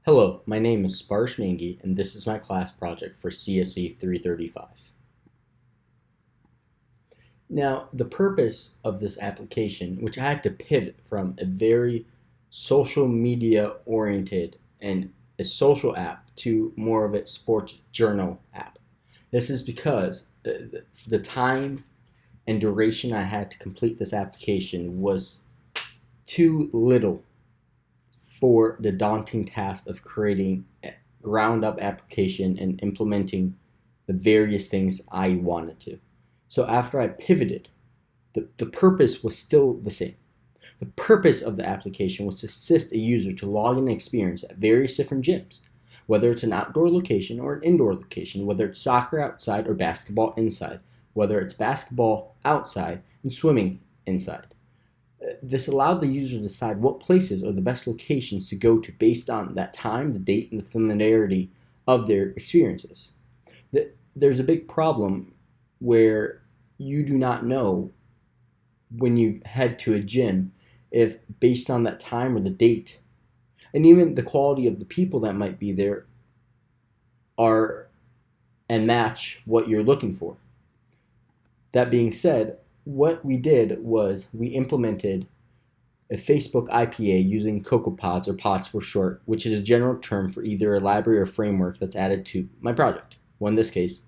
Hello, my name is Sparsh Mangi, and this is my class project for CSE 335. Now, the purpose of this application, which I had to pivot from a very social media oriented and a social app to more of a sports journal app. This is because the time and duration I had to complete this application was too little for the daunting task of creating a ground up application and implementing the various things I wanted to. So after I pivoted, the purpose was still the same. The purpose of the application was to assist a user to log in and experience at various different gyms, whether it's an outdoor location or an indoor location, whether it's soccer outside or basketball inside, whether it's basketball outside and swimming inside. This allowed the user to decide what places are the best locations to go to based on that time, the date, and the familiarity of their experiences. There's a big problem where you do not know when you head to a gym if based on that time or the date and even the quality of the people that might be there are and match what you're looking for. That being said, what we did was we implemented a Facebook IPA using CocoaPods, or PODs for short, which is a general term for either a library or framework that's added to my project, well, in this case,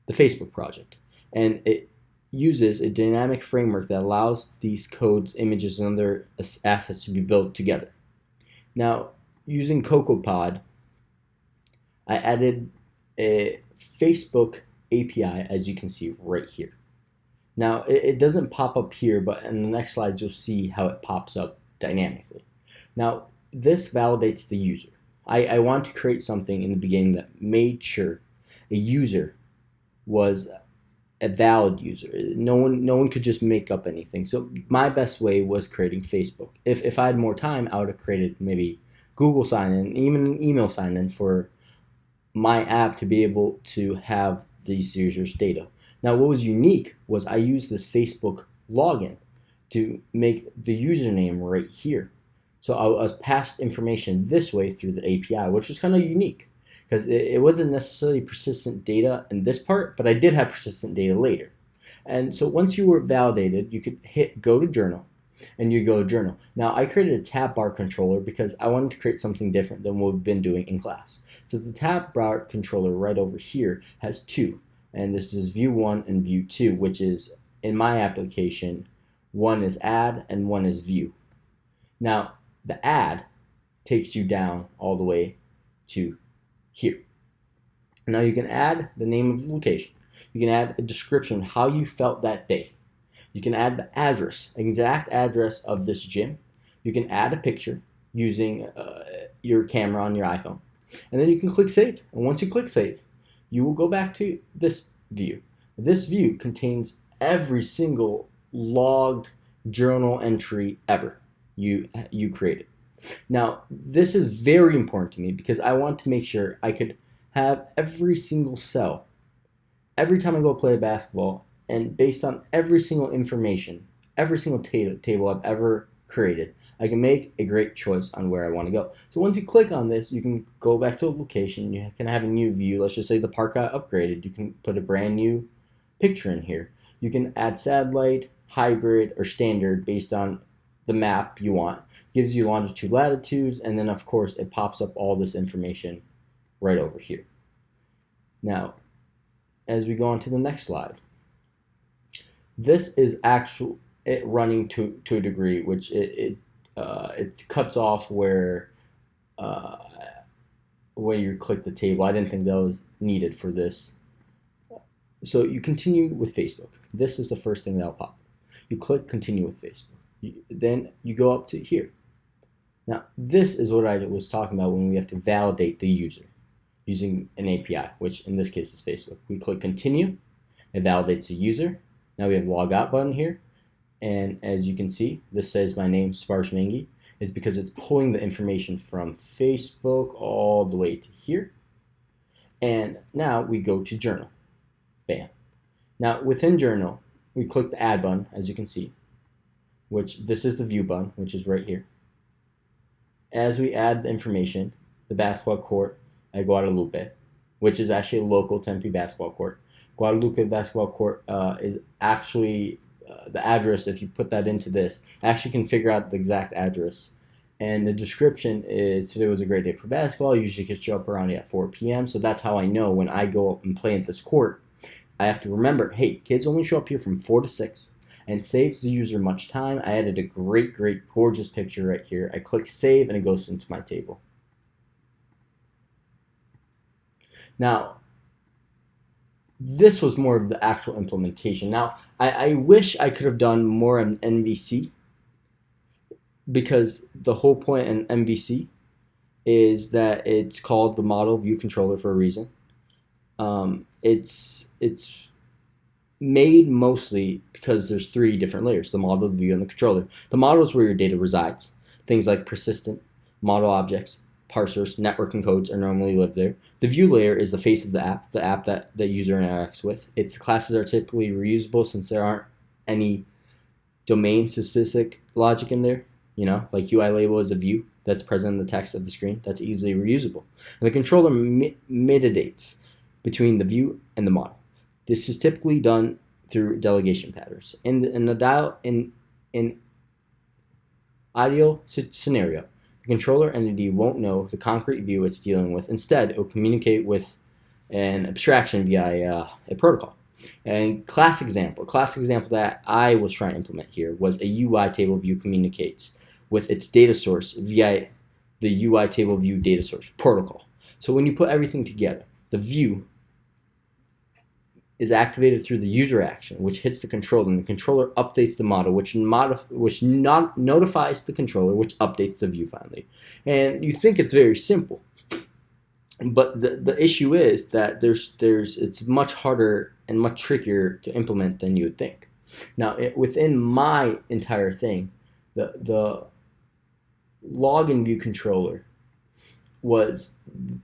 the Facebook project. And it uses a dynamic framework that allows these codes, images, and other assets to be built together. Now, using CocoaPod, I added a Facebook API, as you can see right here. Now, it doesn't pop up here, but in the next slides, you'll see how it pops up dynamically. Now, this validates the user. I want to create something in the beginning that made sure a user was a valid user. No one could just make up anything. So my best way was creating Facebook. If I had more time, I would have created maybe Google sign-in, even an email sign-in for my app to be able to have these users' data. Now, what was unique was I used this Facebook login to make the username right here. So I was passed information this way through the API, which was kind of unique because it wasn't necessarily persistent data in this part, but I did have persistent data later. And so once you were validated, you could hit go to journal, and you go to journal. Now, I created a tab bar controller because I wanted to create something different than what we've been doing in class. So the tab bar controller right over here has two. And this is view 1 and view 2, which is, in my application, one is add and one is view. Now, the add takes you down all the way to here. Now you can add the name of the location. You can add a description of how you felt that day. You can add the address, exact address of this gym. You can add a picture using your camera on your iPhone. And then you can click save. And once you click save, you will go back to this view. This view contains every single logged journal entry ever you created. Now, this is very important to me because I want to make sure I could have every single cell every time I go play basketball, and based on every single information, every single table I've ever created, I can make a great choice on where I want to go. So once you click on this, you can go back to a location. You can have a new view. Let's just say the park got upgraded. You can put a brand new picture in here. You can add satellite, hybrid, or standard based on the map you want. It gives you longitude, latitudes, and then of course it pops up all this information right over here. Now, as we go on to the next slide, this is actual it running to a degree, which it cuts off where you click the table. I didn't think that was needed for this. So you continue with Facebook. This is the first thing that'll pop. You click continue with Facebook. Then you go up to here. Now this is what I was talking about when we have to validate the user using an API, which in this case is Facebook. We click continue. It validates the user. Now we have log out button here. And as you can see, this says my name, Sparsh Mangi. It's because it's pulling the information from Facebook all the way to here. And now we go to journal. Bam. Now within journal, we click the add button, as you can see, which this is the view button, which is right here. As we add the information, the basketball court at Guadalupe, which is actually a local Tempe basketball court. Guadalupe basketball court is actually the address. If you put that into this, actually can figure out the exact address. And the description is, today was a great day for basketball. Usually could show up around at 4 p.m. So that's how I know when I go up and play at this court. I have to remember, hey, kids only show up here from 4 to 6. And saves the user much time. I added a great, gorgeous picture right here. I click save and it goes into my table. Now, this was more of the actual implementation. Now, I wish I could have done more in MVC, because the whole point in MVC is that it's called the model view controller for a reason. It's made mostly because there's 3 different layers: the model, the view, and the controller. The model is where your data resides. Things like persistent, model objects, parsers, networking codes are normally live there. The view layer is the face of the app that the user interacts with. Its classes are typically reusable since there aren't any domain-specific logic in there. Like UI label is a view that's present in the text of the screen that's easily reusable. And the controller metadates between the view and the model. This is typically done through delegation patterns. In ideal scenario, the controller entity won't know the concrete view it's dealing with. Instead, it will communicate with an abstraction via a protocol. And classic example that I was trying to implement here was a UI table view communicates with its data source via the UI table view data source protocol. So when you put everything together, the view is activated through the user action, which hits the controller, and the controller updates the model, which notifies the controller, which updates the view finally. And you think it's very simple, but the issue is that it's much harder and much trickier to implement than you would think. Now, within my entire thing, the login view controller was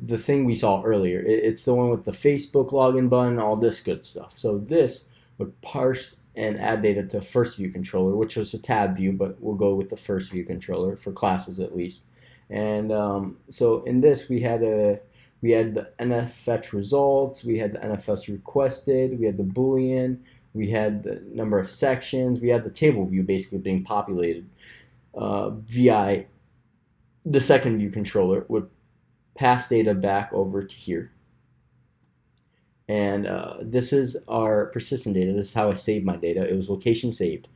the thing we saw earlier. It's the one with the Facebook login button, all this good stuff. So this would parse and add data to first view controller, which was a tab view, but we'll go with the first view controller for classes at least. And so in this we had the NFFetch results, we had the NFS requested, we had the Boolean, we had the number of sections, we had the table view basically being populated via the second view controller would pass data back over to here. And this is our persistent data. This is how I saved my data. It was location saved,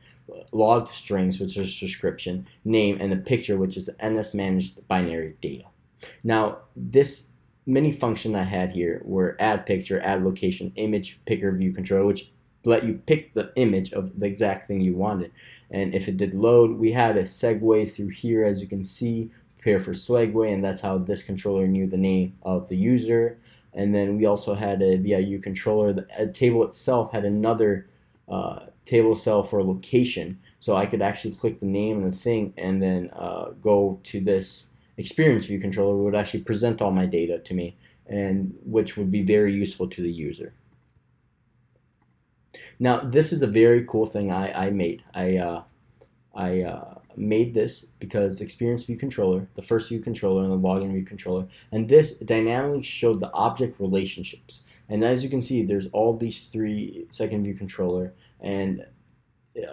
logged strings, which is description, name, and the picture, which is NS managed binary data. Now, this mini function I had here were add picture, add location, image picker view controller, which let you pick the image of the exact thing you wanted. And if it did load, we had a segue through here, as you can see, prepare for segue, and that's how this controller knew the name of the user. And then we also had a VIU controller. The table itself had another table cell for location, so I could actually click the name and the thing and then go to this experience view controller, which would actually present all my data to me, and which would be very useful to the user. Now, this is a very cool thing I made. I made this because the experience view controller, the first view controller, and the login view controller, and this dynamically showed the object relationships. And as you can see, there's all these 3 second view controller and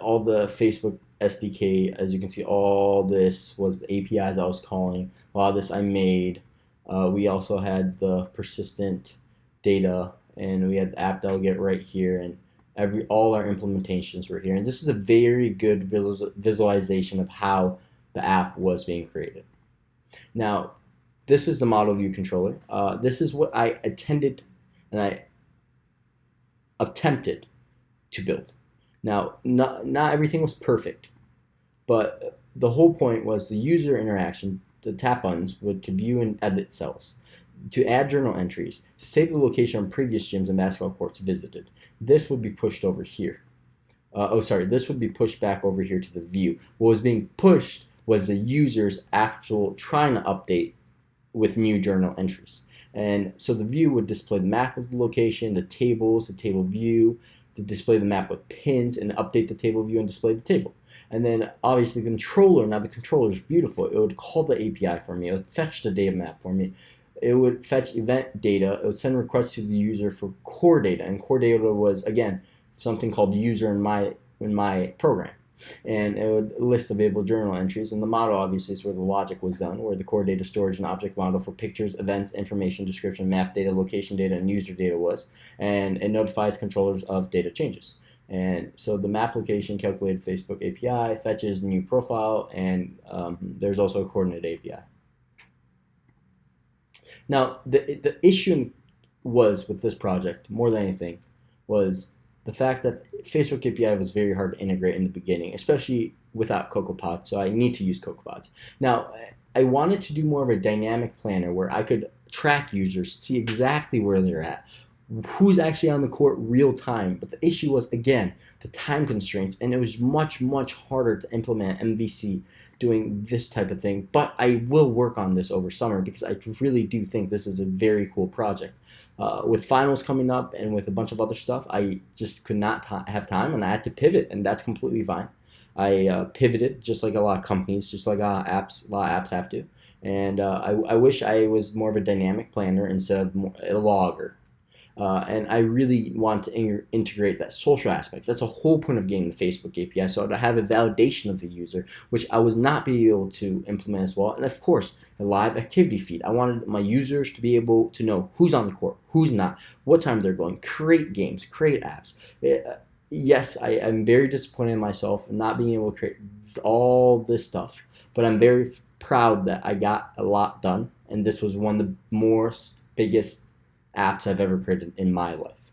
all the Facebook SDK. As you can see, all this was the APIs I was calling. A lot of this I made. We also had the persistent data, and we had the app delegate right here, and all our implementations were here. And this is a very good visualization of how the app was being created. Now, this is the model view controller. This is what I attempted to build. Now, not everything was perfect, but the whole point was the user interaction, the tap buttons, would to view and edit cells, to add journal entries, to save the location on previous gyms and basketball courts visited. This would be pushed over here. This would be pushed back over here to the view. What was being pushed was the user's actual trying to update with new journal entries. And so the view would display the map of the location, the tables, the table view, to display the map with pins and update the table view and display the table. And then obviously the controller, now the controller is beautiful. It would call the API for me. It would fetch the data map for me. It would fetch event data. It would send requests to the user for core data. And core data was, again, something called user in my program. And it would list available journal entries, and the model obviously is where the logic was done, where the core data storage and object model for pictures, events, information, description, map data, location data, and user data was, and it notifies controllers of data changes. And so the map location calculated Facebook API fetches new profile, and there's also a coordinate API. Now, the issue was with this project, more than anything, was the fact that Facebook API was very hard to integrate in the beginning, especially without CocoaPods, so I need to use CocoaPods. Now, I wanted to do more of a dynamic planner where I could track users, see exactly where they're at, who's actually on the court real time. But the issue was, again, the time constraints, and it was much, much harder to implement MVC doing this type of thing. But I will work on this over summer because I really do think this is a very cool project. With finals coming up and with a bunch of other stuff, I just could not have time, and I had to pivot, and that's completely fine. I pivoted just like a lot of companies, just like a lot of apps have to. And I wish I was more of a dynamic planner instead of a logger. And I really want to integrate that social aspect. That's the whole point of getting the Facebook API, so to have a validation of the user, which I was not being able to implement as well. And of course, a live activity feed. I wanted my users to be able to know who's on the court, who's not, what time they're going, create games, create apps. Yes, I am very disappointed in myself not being able to create all this stuff, but I'm very proud that I got a lot done, and this was one of the biggest apps I've ever created in my life.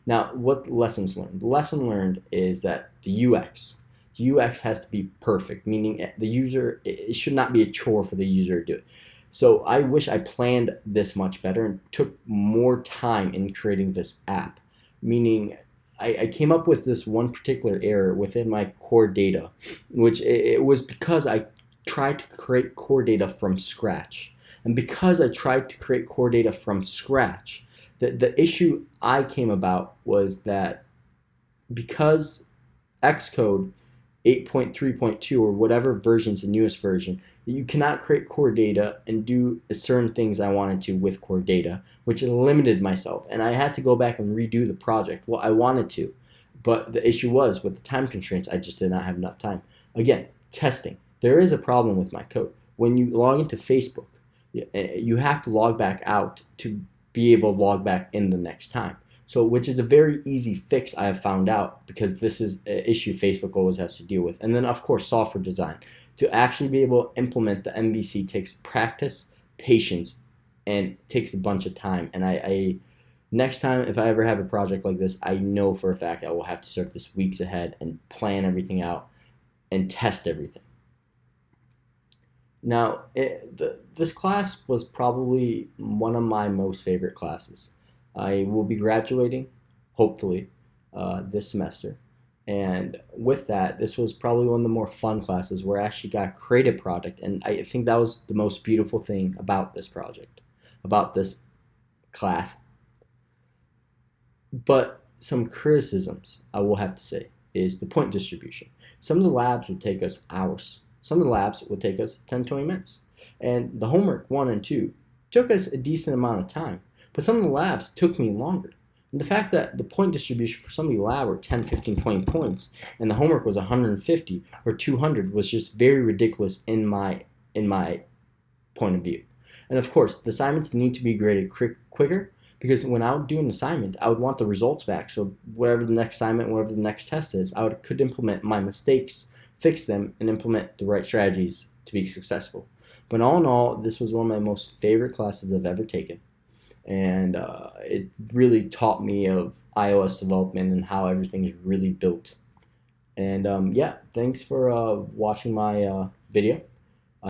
Now, what lessons learned? The lesson learned is that the UX has to be perfect, meaning the user, it should not be a chore for the user to do it. So I wish I planned this much better and took more time in creating this app, meaning I came up with this one particular error within my core data, which it was because I tried to create core data from scratch. And because I tried to create core data from scratch, the issue I came about was that because Xcode 8.3.2 or whatever version's the newest version, you cannot create core data and do certain things I wanted to with core data, which limited myself. And I had to go back and redo the project. Well, I wanted to, but the issue was with the time constraints, I just did not have enough time. Again, testing. There is a problem with my code. When you log into Facebook, you have to log back out to be able to log back in the next time. So, which is a very easy fix I have found out, because this is an issue Facebook always has to deal with. And then, of course, software design. To actually be able to implement the MVC takes practice, patience, and takes a bunch of time. And I next time, if I ever have a project like this, I know for a fact I will have to start this weeks ahead and plan everything out and test everything. Now, this class was probably one of my most favorite classes. I will be graduating, hopefully, this semester. And with that, this was probably one of the more fun classes where I actually got to create a product. And I think that was the most beautiful thing about this project, about this class. But some criticisms I will have to say is the point distribution. Some of the labs would take us hours. Some of the labs would take us 10, 20 minutes. And the homework 1 and 2 took us a decent amount of time. But some of the labs took me longer. And the fact that the point distribution for some of the lab were 10, 15, 20 points, and the homework was 150 or 200 was just very ridiculous in my point of view. And of course, the assignments need to be graded quicker, because when I would do an assignment, I would want the results back. So whatever the next assignment, whatever the next test is, I could implement my mistakes, fix them, and implement the right strategies to be successful. But all in all, this was one of my most favorite classes I've ever taken. And it really taught me of iOS development and how everything is really built. And yeah, thanks for watching my video.